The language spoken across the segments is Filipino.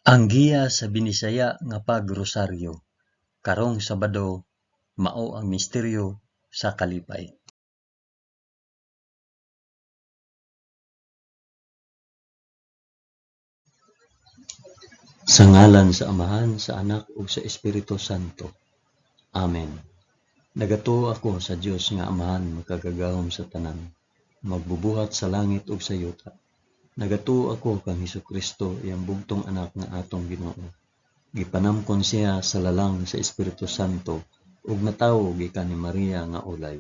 Ang giya sa Binisaya nga pagrosaryo, karong Sabado, mao ang misteryo sa kalipay. Sa ngalan sa Amahan, sa Anak ug sa Espiritu Santo. Amen. Nagatuo ako sa Dios nga Amahan makagagahom sa tanan, magbubuhat sa langit ug sa yuta. Nagatuo ako kang Hesukristo iyang bugtong anak nga atong Ginoo. Gipanamkon siya sa lalang sa Espiritu Santo ug natawo gikan ni Maria nga ulay.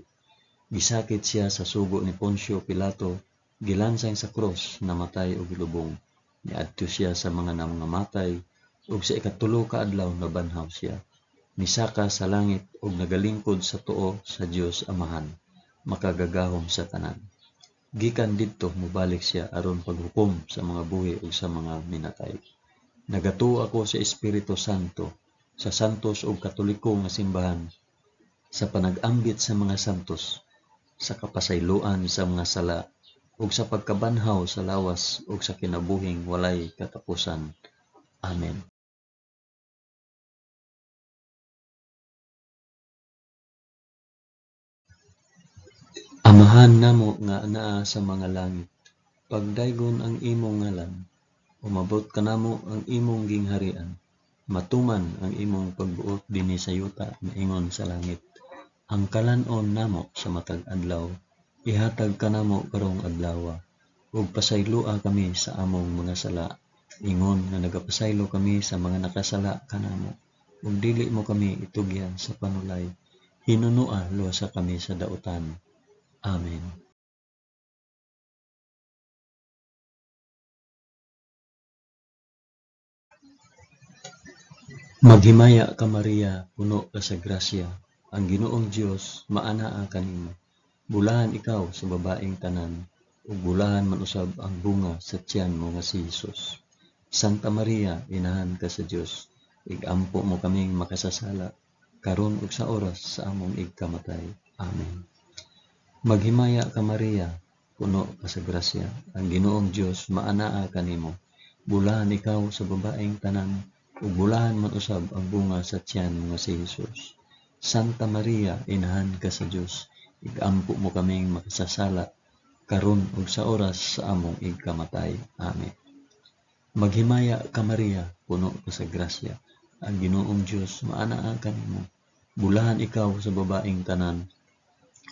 Gisakit siya sa sugo ni Poncio Pilato, gilansang sa cross, namatay ug gilubong. Niadto siya sa mga nangamatay ug sa ikatulo ka adlaw nabanhaw siya. Misaka sa langit ug nagalingkod sa tuo sa Dios Amahan, makagagahom sa tanan. Gikan didto mobalik siya aron paghukom sa mga buhi ug sa mga minatay. Nagatuo ako sa Espiritu Santo, sa santos ug katoliko nga simbahan, sa panag-ambit sa mga santos, sa kapasayloan sa mga sala, ug sa pagkabanhaw sa lawas ug sa kinabuhing walay katapusan. Amen. Amahan namo nga anaa sa mga langit, pagdaygon ang imong ngalan, umabot kanamo ang imong gingharian, matuman ang imong pagbuot dinhi sa yuta maingon sa langit. Ang kalan-on namo sa matag adlaw, ihatag kanamo karong adlawa, ug pasayloa kami sa among mga sala, ingon nga nagapasaylo kami sa mga nakasala kanamo, ug dili mo kami itugyan sa panulay, hinunua luwasa kami sa dautan. Amen. Maghimaya ka Maria, puno ka sa grasya, ang Ginoong Dios maanaa kanimo. Bulahan ikaw sa babaeng tanan, ug bulahan man usab ang bunga sa tiyan mo nga si Hesus. Santa Maria, inahan ka sa Dios, igampo mo kaming makasasala, karon ug sa oras sa among igkamatay. Amen. Maghimaya ka Maria, puno ka sa grasya, ang Ginoong Dios maanaa kanimo. Bulahan ikaw sa babaeng tanan, ug bulahan man usab ang bunga sa tiyan nga si Hesus. Santa Maria, inahan ka sa Dios, igampo mo kaming makasasala, karon ug sa oras sa among igkamatay. Amen. Maghimaya ka Maria, puno ka sa grasya, ang Ginoong Dios maanaa kanimo. Bulahan ikaw sa babaeng tanan,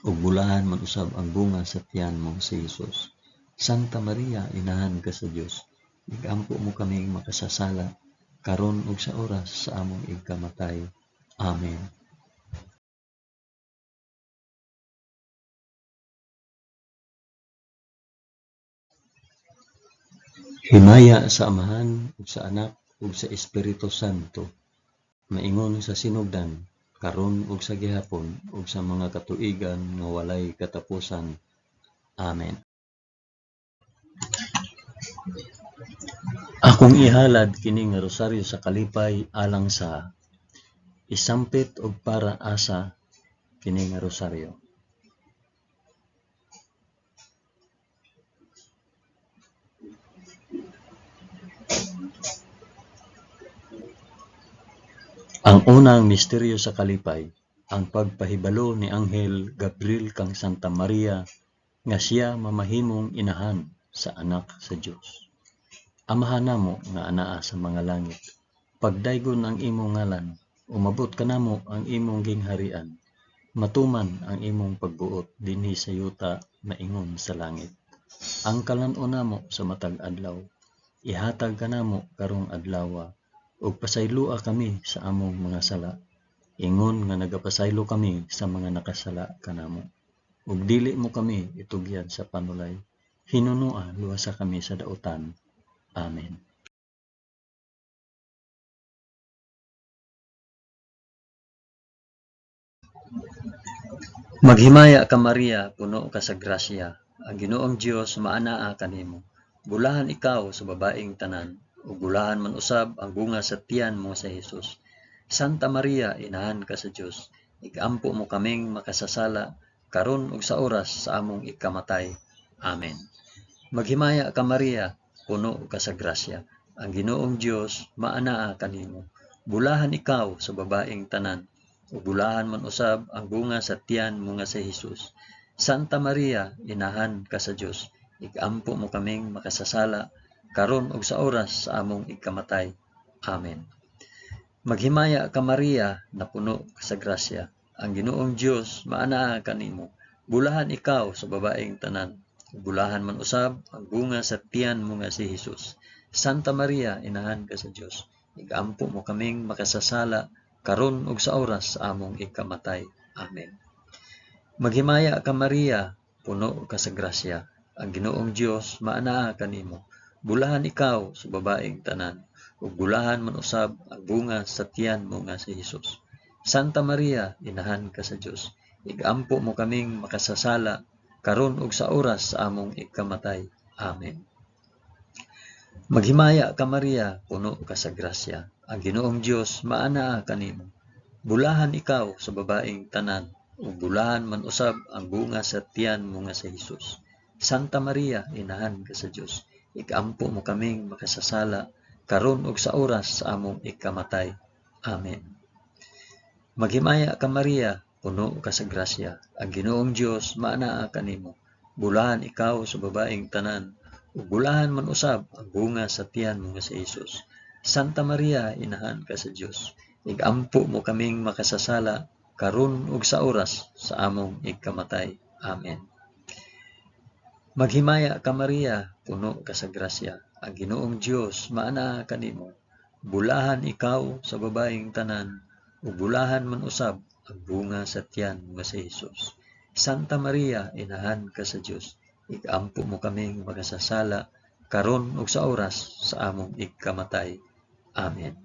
ug bulahan man usab ang bunga sa tiyan mo si Hesus. Santa Maria, inahan ka sa Dios, igampo mo kaming makasasala, karon ug sa oras sa among igkamatay. Amen. Himaya sa Amahan ug sa Anak ug sa Espiritu Santo, maingon sa sinugdan, karon ug sa gihapon ug sa mga katuigan nga walay katapusan. Amen. Akong ihalad kini nga rosaryo sa kalipay alang sa isampit og para asa kini nga rosaryo. Ang unang misteryo sa kalipay, ang pagpahibalo ni Anghel Gabriel kang Santa Maria nga siya mamahimong inahan sa anak sa Dios. Amahan namo nga anaa sa mga langit, pagdaygon ang imong ngalan, umabot kanamo ang imong gingharian, matuman ang imong pagbuot dinhi sa yuta maingon sa langit. Ang kalan-on namo sa matag adlaw, ihatag kanamo karong adlawa, ug pasayloa kami sa among mga sala, ingon nga nagapasaylo kami sa mga nakasala kanamo. Ug dili mo kami itugyan sa panulay, hinunua luwasa kami sa dautan. Amen. Maghimaya ka Maria, puno ka sa grasya, ang Ginoong Dios maanaa kanimo. Bulahan ikaw sa babaeng tanan, ug bulahan man usab ang bunga sa tiyan mo sa Hesus. Santa Maria, inahan ka sa Dios, igampo mo kaming makasasala, karon ug sa oras sa among ikamatay. Amen. Maghimaya ka Maria, puno ka sa grasya, ang Ginoong Dios maanaa kanimo. Bulahan ikaw sa babaeng tanan, ug bulahan man usab ang bunga sa tiyan mo nga si Hesus. Santa Maria, inahan ka sa Dios, igampo mo kaming makasasala karon ug sa oras sa among ikamatay. Amen. Maghimaya ka Maria, na puno ka sa grasya. Ang Ginoong Dios maanaa kanimo. Bulahan ikaw sa babaeng tanan, bulahan man usab ang bunga sa tiyan mo nga si Hesus. Santa Maria, inahan ka sa Dios, igampo mo kaming makasasala karon ug sa oras sa among ikamatay. Amen. Maghimaya ka Maria, puno ka sa grasya. Ang Ginoong Dios maanaa kanimo. Bulahan ikaw sa babaeng tanan, ug bulahan man usab ang bunga sa tiyan mo nga si Hesus. Santa Maria, inahan ka sa Dios, igampo mo kaming makasasala karon ug sa oras sa among ikamatay. Amen. Maghimaya ka Maria, puno ka sa grasya. Ang Ginoong Dios maanaa kanimo. Bulahan ikaw sa babaeng tanan, ug bulahan man usab ang bunga sa tiyan mo nga si Hesus. Santa Maria, inahan ka sa Dios, igampo mo kaming makasasala karon ug sa oras sa among ikamatay. Amen. Maghimaya ka Maria, puno ka sa grasya. Ang Ginoong Dios maanaa kanimo. Bulahan ikaw sa babaeng tanan, ug bulahan man usab ang bunga sa tiyan mo nga si Hesus. Santa Maria, inahan ka sa Dios, igampo mo kaming makasasala karon ug sa oras sa among ikamatay. Amen. Maghimaya ka Maria, puno ka sa grasya. Ang Ginoong Dios maanaa kanimo. Bulahan ikaw sa babaeng tanan, ug bulahan man usab ang bunga sa tiyan mo nga si Hesus. Santa Maria, inahan ka sa Dios, igampo mo kaming makasasala karon ug sa oras sa among ikamatay. Amen.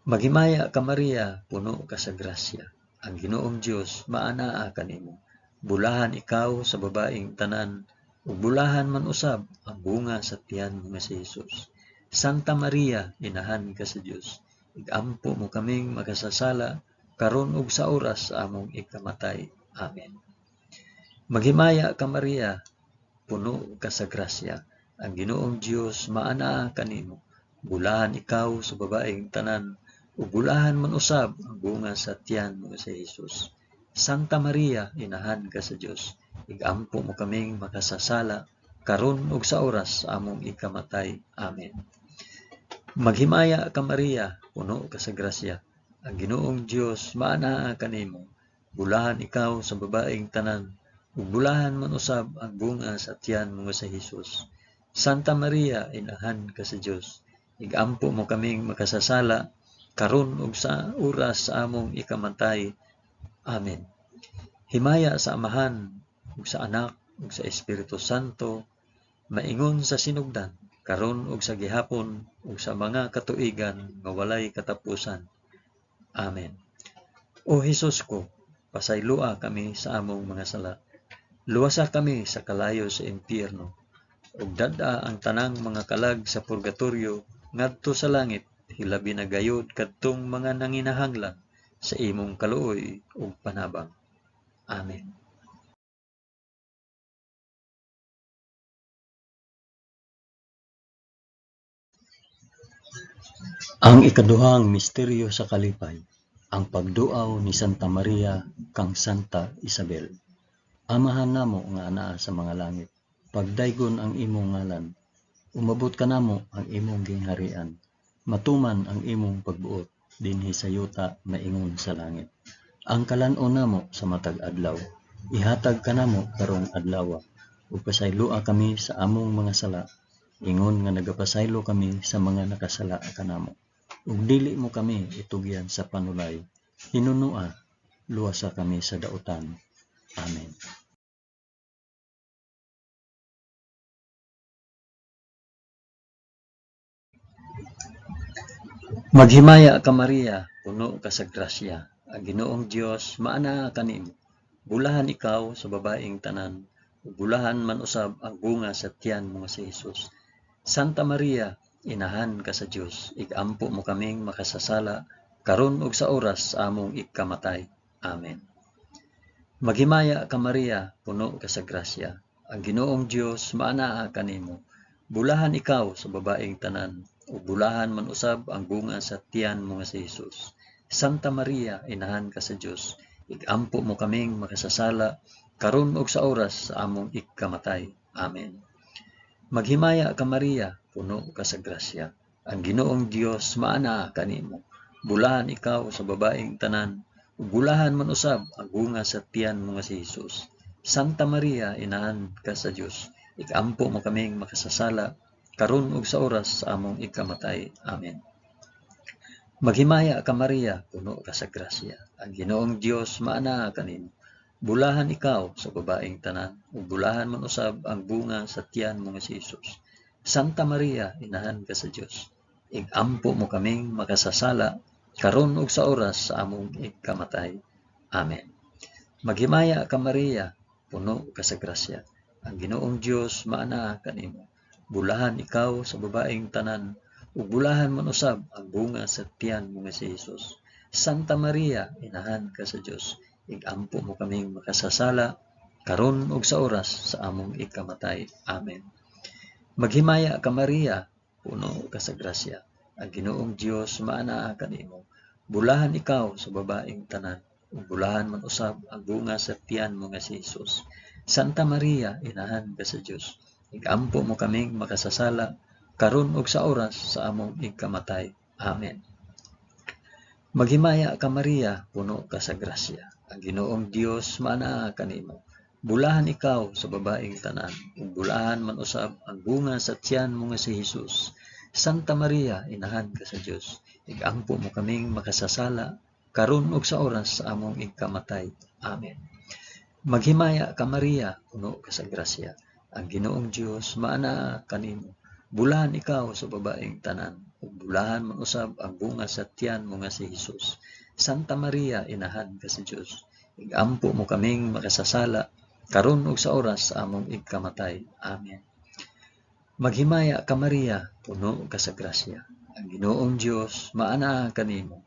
Maghimaya ka Maria, puno ka sa grasya. Ang Ginoong Dios maanaa kanimo. Bulahan ikaw sa babaeng tanan, ug bulahan man usab ang bunga sa tiyan mo nga si Hesus. Santa Maria, inahan ka sa Dios, igampo mo kaming makasasala karon ug sa oras sa among ikamatay. Amen. Maghimaya ka Maria, puno ka sa grasya. Ang Ginoong Dios maanaa kanimo. Bulahan ikaw sa babaeng tanan, ug bulahan man usab ang bunga sa tiyan mo si Hesus. Santa Maria, inahan ka sa Dios, igampo mo kaming makasasala karon ug sa oras sa among ikamatay. Amen. Maghimaya ka Maria, puno ka sa grasya. Ang Ginoong Dios maanaa kanimo. Bulahan ikaw sa babaeng tanan, ug bulahan man usab ang bunga sa tiyan mo si Hesus. Santa Maria, inahan ka sa Dios, igampo mo kaming makasasala karon ug sa oras sa among ikamatay. Amen. Himaya sa Amahan, ug sa Anak, ug sa Espiritu Santo, maingon sa sinugdan, karon ug sa gihapon, ug sa mga katuigan nga walay katapusan. Amen. O Hesus ko, pasaylua kami sa among mga sala. Luwasa kami sa kalayo sa impyerno, ug dad-a ang tanang mga kalag sa purgatorio ngadto sa langit, hilabi na gayud kadtong mga nanginahanglan sa imong kaluoy ug panabang. Amen. Ang ikaduhang misteryo sa kalipay, ang pagduaw ni Santa Maria kang Santa Isabel. Amahan namo nga anaa sa mga langit, pagdaygon ang imong ngalan, umabot ka namo ang imong gingharian, matuman ang imong pagbuot dinhi sa yuta maingon sa langit. Ang kalan-on namo sa matag adlaw, ihatag ka namo karong adlaw, ug pasaylua kami sa among mga sala, ingon nga nagapasaylo kami sa mga nakasala kanamo. Ug dili mo kami itugyan sa panulay, hinunua, luwasa kami sa dautan. Amen. Maghimaya ka Maria, puno ka sa grasya. Ang Ginoong Dios maanaa kanimo. Bulahan ikaw sa babaeng tanan, ug bulahan man usab ang bunga sa tiyan mo si Hesus. Santa Maria, inahan ka sa Dios, igampo mo kaming makasasala karon ug sa oras sa among ikamatay. Amen. Maghimaya ka Maria, puno ka sa grasya. Ang Ginoong Dios maanaa kanimo. Bulahan ikaw sa babaeng tanan, ug bulahan man usab ang bunga sa tiyan mo nga si Jesus. Santa Maria, inahan ka sa Dios, igampo mo kaming makasasala, karon ug sa oras sa among ikamatay. Amen. Maghimaya ka Maria, puno ka sa grasya. Ang Ginoong Dios maana kanimo. Bulahan ikaw sa babaeng tanan, ug bulahan man usab ang bunga sa tiyan mo nga si Jesus. Santa Maria, inahan ka sa Dios, igampo mo kaming makasasala, karon ug sa oras sa among ikamatay. Amen. Maghimaya ka Maria, puno ka sa grasya. Ang Ginoong Dios maana kanimo. Bulahan ikaw sa babaeng tanan, ug bulahan man usab ang bunga sa tiyan mo nga si Jesus. Santa Maria, inahan ka sa Dios, igampo mo kaming makasasala, karon ug sa oras sa among ikamatay. Amen. Maghimaya ka Maria, puno ka sa grasya. Ang Ginoong Dios maana kanimo. Bulahan ikaw sa babaeng tanan, ug bulahan man usab ang bunga sa tiyan mo nga si Jesus. Santa Maria, inahan ka sa Dios, igampo mo kaming makasasala, karon ug sa oras sa among ikamatay. Amen. Maghimaya ka Maria, puno ka sa grasya. Ang Ginoong Dios maana kanimo. Bulahan ikaw sa babaeng tanan, ug bulahan man usab ang bunga sa tiyan mo nga si Jesus. Santa Maria, inahan ka sa Dios, igampo mo kaming makasasala, karon ug sa oras sa among ikamatay. Amen. Maghimaya ka Maria, puno ka sa grasya. Ang Ginoong Dios maana kanimo. Bulahan ikaw sa babaeng tanan, ug bulahan man usab ang bunga sa tiyan mo nga si Jesus. Santa Maria, inahan ka sa Dios, igampo mo kaming makasasala, karon ug sa oras sa among ikamatay. Amen. Maghimaya ka Maria, puno ka sa grasya. Ang Ginoong Dios maana kanimo. Bulahan ikaw sa babaeng tanan, ug bulahan man usab ang bunga sa tiyan mo nga si Jesus. Santa Maria, inahan ka sa Dios, igampo mo kaming makasasala, karon ug sa oras sa among ikamatay. Amen. Maghimaya ka Maria, puno ka sa grasya. Ang Ginoong Dios maana kanimo.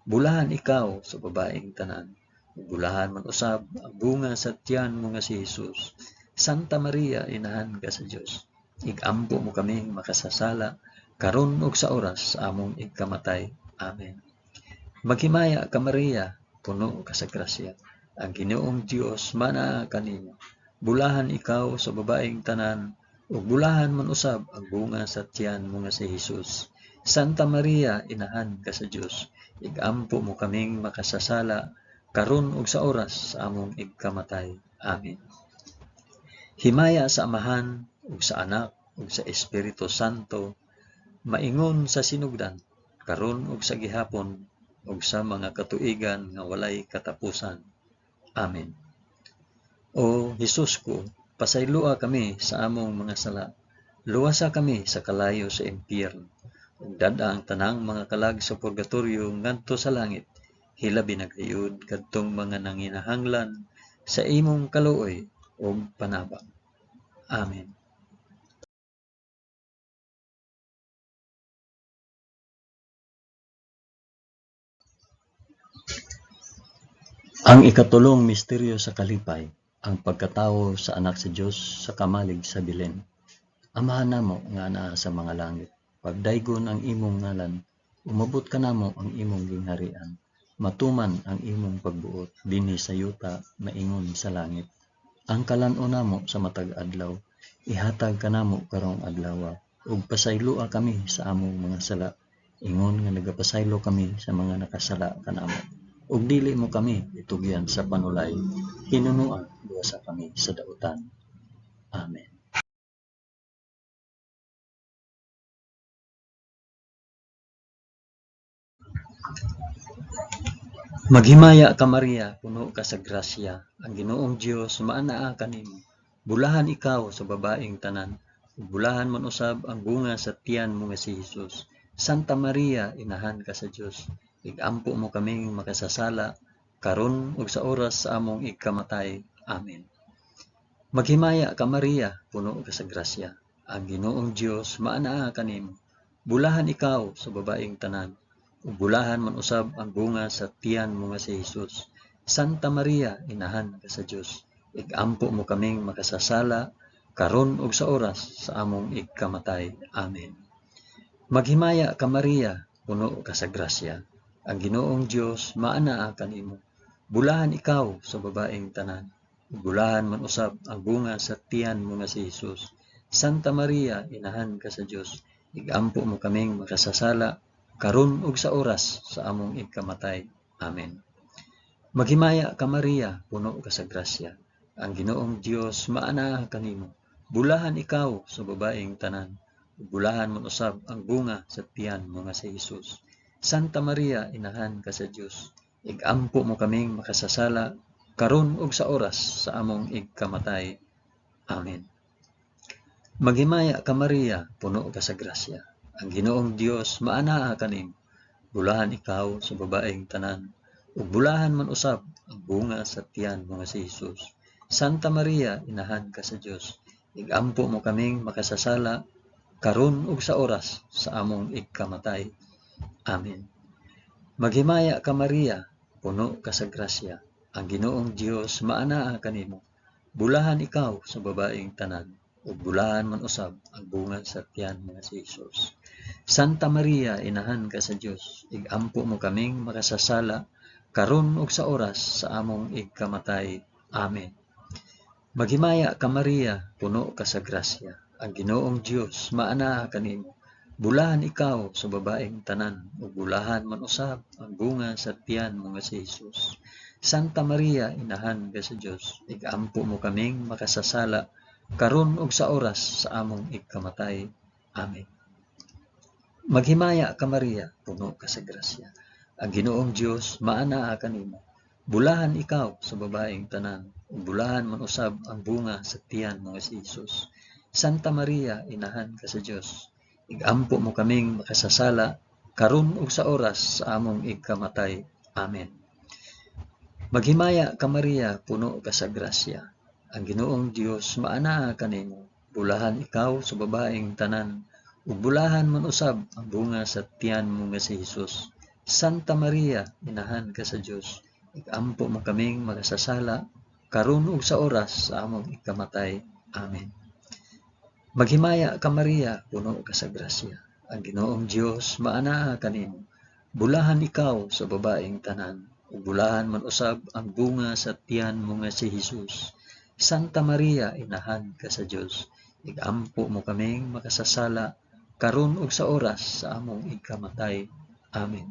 Bulahan ikaw sa babaeng tanan, ug bulahan man usab ang bunga sa tiyan mo nga si Jesus. Santa Maria, inahan ka sa Dios, igampo mo kaming makasasala, karon ug sa oras sa among ikamatay. Amen. Maghimaya ka Maria, puno ka sa grasya. Ang Ginoong Dios maana kanimo. Bulahan ikaw sa babaeng tanan, ug bulahan man usab ang bunga sa tiyan mo nga si Jesus. Santa Maria, inahan ka sa Dios, igampo mo kaming makasasala, karon ug sa oras sa among ikamatay. Amen. Himaya sa Amahan, ug sa Anak, ug sa Espiritu Santo, maingon sa sinugdan, karon ug sa gihapon, ug sa mga katuigan nga walay katapusan. Amen. O Hesus ko, pasaylua kami sa among mga sala, luwasa kami sa kalayo sa impyerno, ug dada ang tanang mga kalag sa purgatorio ngadto sa langit, hilabi na gayud kadtong mga nanginahanglan sa imong kaluoy ug panabang. Amen. Ang ikatulong misteryo sa kalipay, ang pagkatawo sa anak sa Dios sa kamalig sa Belen. Amahan namo nga anaa sa mga langit, pagdaygon ang imong ngalan, umabot ka namo ang imong gingharian, matuman ang imong pagbuot dinhi sa yuta maingon sa langit. Ang kalan-on namo sa matag adlaw, ihatag kanamo karong adlaw, ug pasaylua kami sa among mga sala, ingon nga nagapasaylo kami sa mga nakasala kanamo. Ug dili mo kami itugyan sa panulay, hinunuan luwasa kami sa dautan. Amen. Maghimaya ka Maria, puno ka sa grasya, ang Ginoong Dios maanaa kanimo. Bulahan ikaw sa babaeng tanan, ug bulahan man usab ang bunga sa tiyan mo nga si Jesus. Santa Maria, inahan ka sa Dios, igampo mo kaming makasasala, karon ug sa oras sa among ikamatay. Amen. Maghimaya ka Maria, puno ka sa grasya, ang Ginoong Dios maanaa kanimo. Bulahan ikaw sa babaeng tanan, ug bulahan man usab ang bunga sa tiyan mo nga si Jesus. Santa Maria, inahan ka sa Dios, igampo mo kaming makasasala, karon ug sa oras sa among ikamatay. Amen. Maghimaya ka Maria, puno ka sa grasya. Ang Ginoong Dios maanaa kanimo. Bulahan ikaw sa babaeng tanan. Bulahan man usab ang bunga sa tiyan mo nga si Hesus. Santa Maria, inahan ka sa Dios. Igampo mo kaming makasasala karon ug sa oras sa among ikamatay. Amen. Maghimaya ka Maria, puno ka sa grasya. Ang Ginoong Dios maanaa kanimo. Bulahan ikaw sa babaeng tanan. Bulahan man usab ang bunga sa tiyan mo nga si Hesus. Santa Maria, inahan ka sa Dios. Igampo mo kaming makasasala karon ug sa oras sa among ikamatay. Amen. Maghimaya ka Maria, puno ka sa grasya. Ang Ginoong Dios maanaa kanimo. Bulahan ikaw sa babaeng tanan. Ug bulahan man usab ang bunga sa tiyan mo nga si Hesus. Santa Maria, inahan ka sa Dios. Igampo mo kaming makasasala karon ug sa oras sa among ikamatay. Amen. Maghimaya ka Maria, puno ka sa grasya. Ang Ginoong Dios maanaa kanimo. Bulahan ikaw sa babaeng tanan, ug bulahan man usab ang bunga sa tiyan nga si Hesus. Santa Maria, inahan ka sa Dios. Igampo mo kaming makasasala karon ug sa oras sa among ikamatay. Amen. Maghimaya ka Maria, puno ka sa grasya. Ang Ginoong Dios maanaa kanimo. Bulahan ikaw sa babaeng tanan, ug bulahan man usab ang bunga sa tiyan mo nga si Hesus. Santa Maria, inahan ka sa Dios. Igampo mo kaming makasasala karon ug sa oras sa among ikamatay. Amen. Maghimaya ka Maria, puno ka sa grasya. Ang Ginoong Dios maanaa kanimo. Bulahan ikaw sa babaeng tanan, ug bulahan man usab ang bunga sa tiyan mo nga si Hesus. Santa Maria, inahan ka sa Dios. Igampo mo kaming makasasala karon ug sa oras sa among ikamatay. Amen. Maghimaya ka Maria, puno ka sa grasya. Ang Ginoong Dios maanaa kanimo. Bulahan ikaw sa babaeng tanan, ug bulahan man usab ang bunga sa tiyan mo nga si Hesus. Santa Maria, inahan ka sa Dios. Igampo mo kaming makasasala karon ug sa oras sa among ikamatay. Amen. Maghimaya ka Maria, puno ka sa grasya. Ang Ginoong Dios maanaa kanimo. Bulahan ikaw sa babaeng tanan, ug bulahan man usab ang bunga sa tiyan mo nga si Hesus. Santa Maria, inahan ka sa Dios. Igampo mo kaming makasasala karon ug sa oras sa among ikamatay. Amen.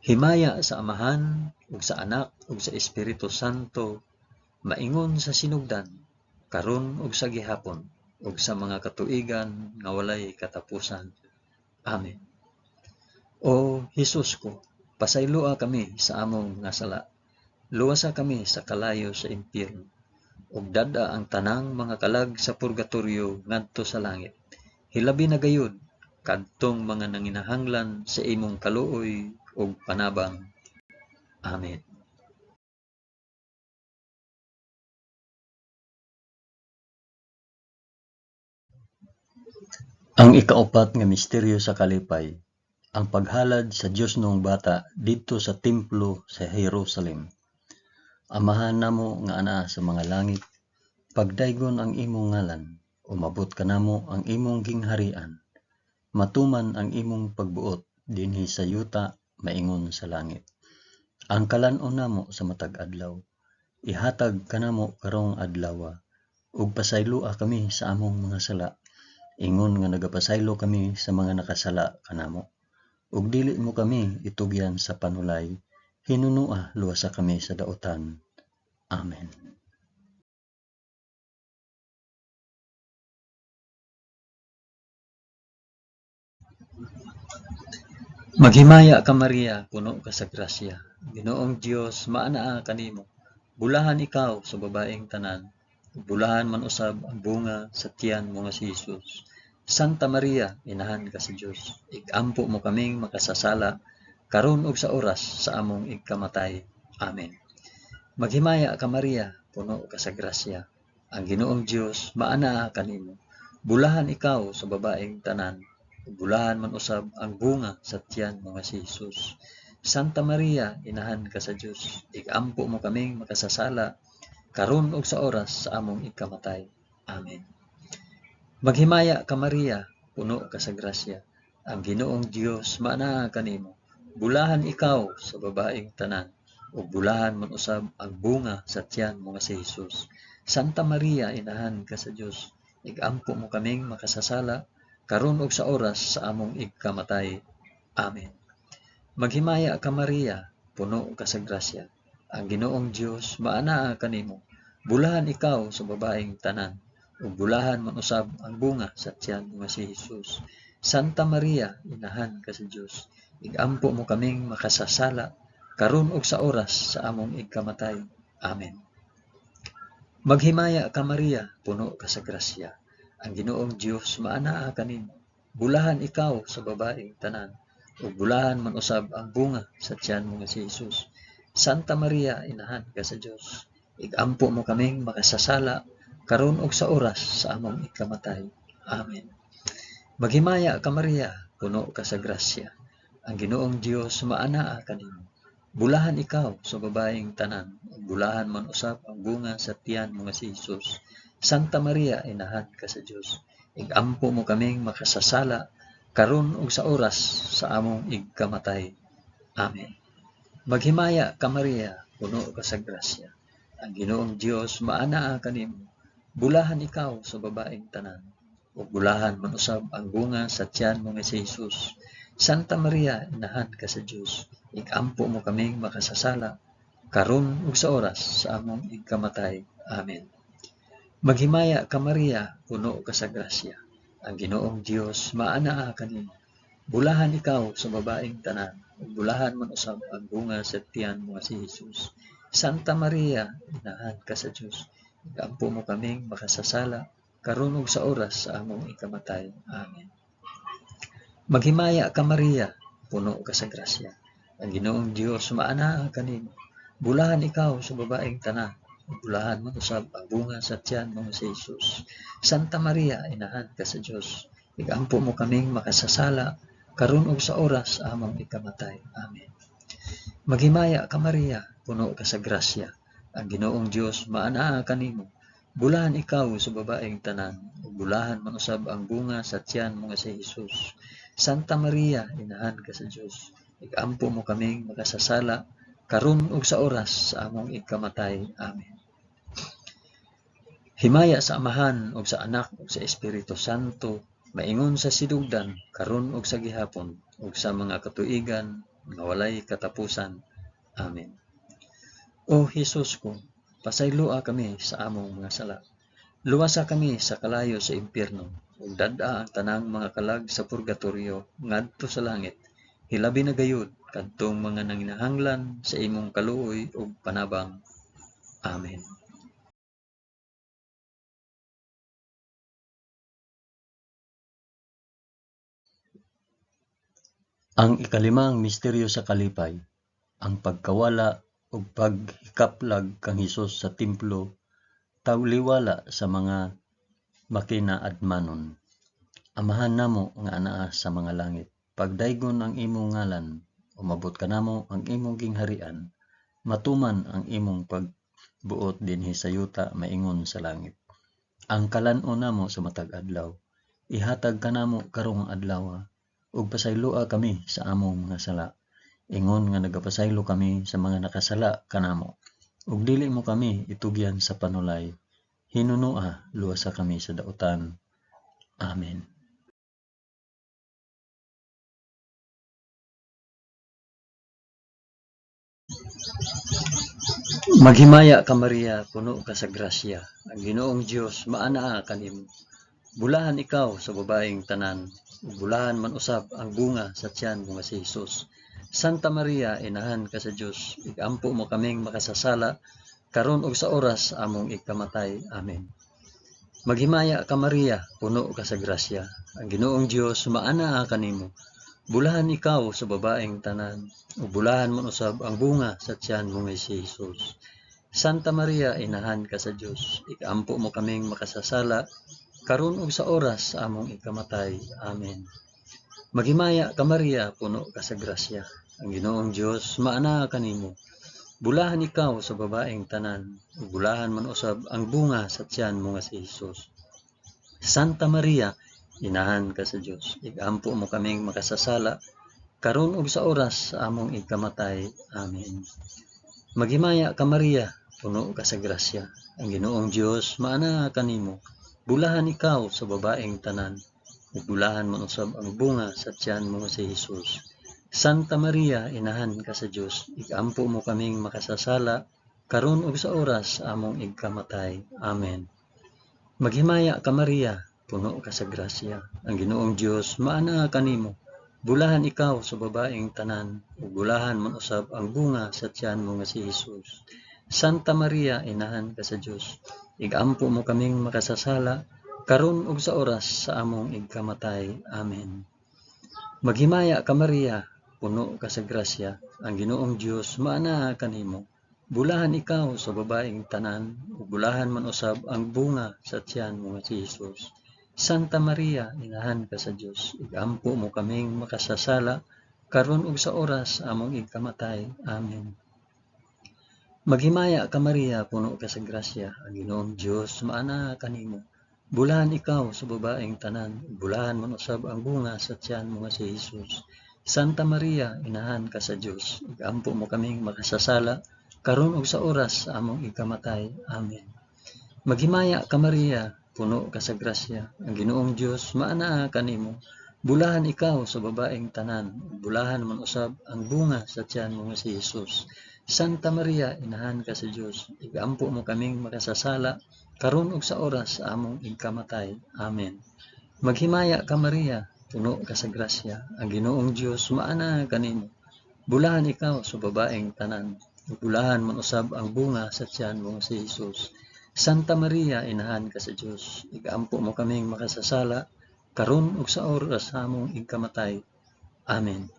Himaya sa Amahan ug sa Anak ug sa Espiritu Santo, maingon sa sinugdan, karon ug sa gihapon, ug sa mga katuigan nga walay katapusan. Amen. O Hesus ko, pasayloa kami sa among nga sala. Luwasa kami sa kalayo sa impyerno, ug dada ang tanang mga kalag sa purgatorio ngadto sa langit. Hilabi na gayud kadtong mga nanginahanglan sa imong kaluoy ug panabang. Amen. Ang ikaapat nga misteryo sa kalipay, ang paghalad sa Dios noong bata didto sa templo sa Jerusalem. Amahan namo nga anaa sa mga langit, pagdaygon ang imong ngalan, umabot kanamo ang imong gingharian. Matuman ang imong pagbuot dinhi sa yuta maingon sa langit. Ang kalan-on namo sa matag adlaw, ihatag kanamo karong adlaw, ug pasaylua kami sa among mga sala, ingon nga nagapasaylo kami sa mga nakasala kanamo. Ug dili mo kami itugyan sa panulay, hinunua luwasa kami sa daotan. Amen. Maghimaya ka Maria, puno ka sa grasya. Ginoong Dios maanaa kanimo. Bulahan ikaw sa babaeng tanan, bulahan man usab ang bunga sa tiyan mo nga si Hesus. Santa Maria, inahan ka sa Dios. Igampo mo kaming makasasala karon ug sa oras sa among ikamatay. Amen. Maghimaya ka Maria, puno ka sa grasya. Ang Ginoong Dios maanaa kanimo. Bulahan ikaw sa babaeng tanan, bulahan man usab ang bunga sa tiyan mo nga si Hesus. Santa Maria, inahan ka sa Dios. Igampo mo kaming makasasala karon ug sa oras sa among ikamatay. Amen. Maghimaya ka Maria, puno ka sa grasya. Ang Ginoong Dios maanaa kanimo. Bulahan ikaw sa babaeng tanan, ug bulahan man usab ang bunga sa tiyan mo nga si Hesus. Santa Maria, inahan ka sa Dios, igampo mo kaming makasasala karon ug sa oras sa among igkamatay. Amen. Maghimaya ka Maria, puno ka sa grasya. Ang Ginoong Dios maanaa kanimo. Bulahan ikaw sa babaeng tanan, ug bulahan man usab ang bunga sa tiyan mo nga si Hesus. Santa Maria, inahan ka sa Dios, igampo mo kaming makasasala karon ug sa oras sa among igkamatay. Amen. Maghimaya ka Maria, puno ka sa grasya. Ang Ginoong Dios maanaa kanimo. Bulahan ikaw sa babaeng tanan, ug bulahan man usab ang bunga sa tiyan mo nga si Hesus. Santa Maria, inahan ka sa Dios, igampo mo kaming makasasala karon ug sa oras sa among igkamatay. Amen. Maghimaya ka Maria, puno ka sa grasya. Ang Ginoong Dios maanaa kanimo. Bulahan ikaw sa babaeng tanan, ug bulahan man usab ang bunga sa tiyan mo nga si Hesus. Santa Maria, inahan ka sa Dios, igampo mo kaming makasasala karon ug sa oras sa among igkamatay. Amen. Maghimaya ka Maria, puno ka sa grasya. Ang Ginoong Dios maanaa kanimo. Bulahan ikaw sa babaeng tanan, ug bulahan man usab ang bunga sa tiyan mo nga si Hesus. Santa Maria, inahan ka sa Dios, igampo mo kaming makasasala karon ug sa oras sa among igkamatay. Amen. Maghimaya ka Maria, puno ka sa grasya. Ang Ginoong Dios maanaa kanimo. Bulahan ikaw sa babaeng tanan, ug bulahan man usab ang bunga sa tiyan mo nga si Hesus. Santa Maria, inahan ka sa Dios, igampo mo kaming makasasala karon ug sa oras sa among ikamatay. Amen. Maghimaya ka Maria, puno ka sa grasya. Ang Ginoong Dios maanaa kanimo. Bulahan ikaw sa babaeng tanan, ug bulahan man usab ang bunga sa tiyan mo nga si Hesus. Santa Maria, inahan ka sa Dios, igampo mo kaming makasasala karon ug sa oras sa among ikamatay. Amen. Maghimaya ka Maria, puno ka sa grasya. Ang Ginoong Dios maanaa kanimo. Bulahan ikaw sa babaeng tanan, ug bulahan man usab ang bunga sa tiyan mo nga si Hesus. Santa Maria, inahan ka sa Dios, igampo mo kaming makasasala karon ug sa oras sa among igkamatay. Amen. Himaya sa Amahan ug sa Anak ug sa Espiritu Santo, maingon sa sidugdan karon ug sa gihapon ug sa mga katuigan nga walay katapusan. Amen. O Hesus ko, pasayloa kami sa among mga sala. Luwasa kami sa kalayo sa impyerno, ug dad-a ang tanang mga kalag sa purgatorio ngadto sa langit. Hilabi na gayud kadtong mga nanginahanglan sa imong kaluoy ug panabang. Amen. Ang ikalimang misteryo sa kalipay, ang pagkawala ug paghikaplag kang Hesus sa templo tawliwala sa mga makinaadmanon. Amahan namo nga anaa sa mga langit, pagdaygon ang imong ngalan, umabot kanamo ang imong gingharian, matuman ang imong pagbuot dinhi sa yuta maingon sa langit. Ang kalan-on namo sa matag adlaw, ihatag kanamo karong adlaw, ug pasayloa kami sa among mga sala, ingon nga nagapasaylo kami sa mga nakasala kanamo, ug dili mo kami itugyan sa panulay. Hinunoa, luwasa kami sa dautan. Amen. Maghimaya ka Maria, puno ka sa grasya. Ang Ginoong Dios maanaa kanimo. Bulahan ikaw sa babaeng tanan, ug bulahan man usab ang bunga sa tiyan mo nga si Hesus. Santa Maria, inahan ka sa Dios, igampo mo kaming makasasala karon ug sa oras sa among igkamatay. Amen. Maghimaya ka Maria, puno ka sa grasya. Ang Ginoong Dios maanaa kanimo. Bulahan ikaw sa babaeng tanan, ug bulahan man usab ang bunga sa tiyan mo nga si Hesus. Santa Maria, inahan ka sa Dios, igampo mo kaming makasasala karon ug sa oras sa among ikamatay. Amen. Maghimaya ka Maria, puno ka sa grasya. Ang Ginoong Dios maanaa kanimo. Bulahan ikaw sa babaeng tanan, ug bulahan man usab ang bunga sa tiyan mo nga si Hesus. Santa Maria, inahan ka sa Dios, igampo mo kaming makasasala, karon ug sa oras sa among ikamatay. Amen. Maghimaya ka Maria, puno ka sa grasya, ang Ginoong Dios maana kanimo. Bulahan ikaw sa babaeng tanan, ug bulahan man usab ang bunga sa tiyan mo si Hesus. Santa Maria, inahan ka sa Dios, igampo mo kaming makasasala, karon ug sa oras sa among ikamatay. Amen. Maghimaya ka Maria, puno ka sa grasya, ang Ginoong Dios maana kanimo. Bulahan ikaw sa babaeng tanan, ug bulahan man usab ang bunga sa tiyan mo nga si Hesus. Santa Maria, inahan ka sa Dios, igampo mo kaming makasasala, karon ug sa oras sa among ikamatay. Amen. Maghimaya ka Maria, puno ka sa grasya, ang Ginoong Dios maana kanimo. Bulahan ikaw sa babaeng tanan, ug bulahan man usab ang bunga sa tiyan mo nga si Hesus. Santa Maria, inahan ka sa Dios, igampo mo kaming makasasala, karon ug sa oras sa among ikamatay. Amen. Maghimaya ka Maria, puno ka sa grasya, ang Ginoong Dios maana kanimo. Bulahan ikaw sa babaeng tanan, ug bulahan man usab ang bunga sa tiyan mo nga si Hesus. Santa Maria, inahan ka sa Dios, igampo mo kaming makasasala, karon ug sa oras sa among ikamatay. Amen. Maghimaya ka Maria, puno ka sa grasya, ang Ginoong Dios maana kanimo. Bulahan ikaw sa babaeng tanan, ug bulahan man usab ang bunga sa tiyan mo nga si Hesus. Santa Maria, inahan ka sa Dios, igampo mo kaming makasasala, karon ug sa oras sa among ikamatay. Amen. Maghimaya ka Maria, puno ka sa grasya, ang Ginoong Dios maana kanimo. Bulahan ikaw sa babaeng tanan, ug bulahan man usab ang bunga sa tiyan mo nga si Hesus. Santa Maria, inahan ka sa Dios, igampo mo kaming makasasala, karon ug sa oras sa among ikamatay. Amen.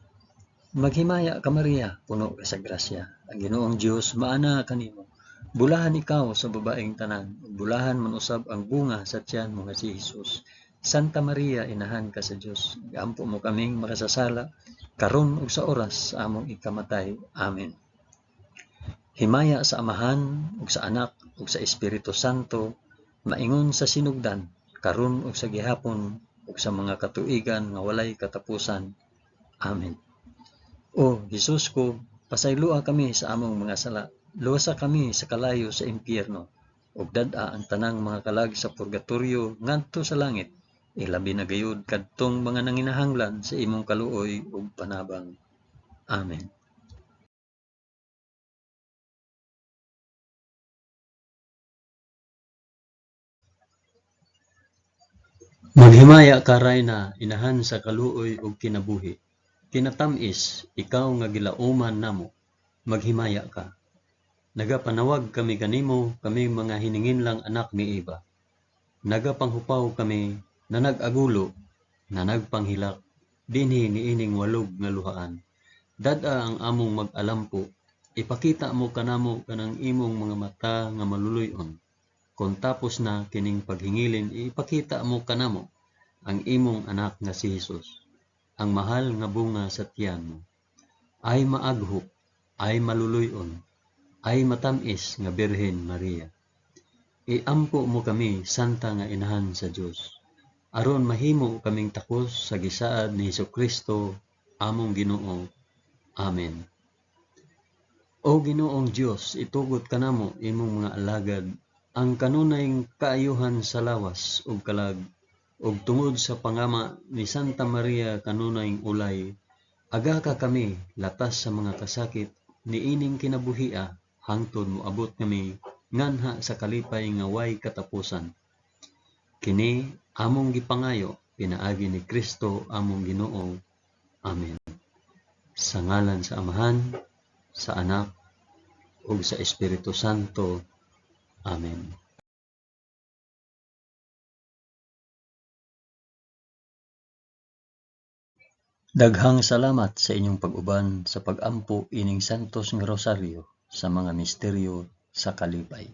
Maghimaya ka Maria, puno ka sa grasya, ang Ginoong Dios maana kanimo. Bulahan ikaw sa babaeng tanan, ug bulahan man usab ang bunga sa tiyan mo nga si Hesus. Santa Maria, inahan ka sa Dios, igampo mo kaming makasasala, karon ug sa oras sa among ikamatay. Amen. Himaya sa Amahan, ug sa Anak, ug sa Espiritu Santo, maingon sa sinugdan, karon ug sa gihapon, ug sa mga katuigan nga walay katapusan. Amen. O Hesus ko, pasayloa kami sa among mga sala, luwasa kami sa kalayo sa impyerno, ug dad-a ang tanang mga kalag sa purgatorio ngadto sa langit, ilabi na gayud kadtong mga nanginahanglan sa imong kaluoy ug panabang. Amen. Maghimaya ka Rayna, inahan sa kaluoy ug kinabuhi. Kinatamis, ikaw nga gilauman namo, maghimaya ka. Nagapanawag kami kanimo, kami mga hininginlang anak ni Eva. Nagapanghupaw kami, na nag-agulo, na nagpanghilak, dinhi niining walog nga luhaan. Dad-a ang among mag-alampo, ipakita mo kanamo kanang imong mga mata nga maluluyon. Kung tapos na kining paghingilin, ipakita mo kanamo ang imong anak nga si Hesus, ang mahal nga bunga sa tiyan mo. Ay maaghok, ay maluluyon, ay matamis nga Birhen Maria. Iampo mo kami, santa nga inahan sa Dios, aron mahimo kaming takos sa gisaad ni Hesukristo, among Ginoo. Amen. O Ginoong Dios, itugot kanamo imong mga alagad ang kanunayng kaayuhan sa lawas ug kalag, ug tungod sa pangama ni Santa Maria kanunayng ulay, aga ka kami latas sa mga kasakit niining kinabuhia, hangtod moabot kami nganha sa kalipay nga way katapusan. Kini among gipangayo pinaagi ni Kristo among Ginoo. Amen. Sa ngalan sa Amahan, sa Anak, ug sa Espiritu Santo. Amen. Daghang salamat sa inyong pag-uban sa pag-ampo ining santos nga rosaryo sa mga misteryo sa kalipay.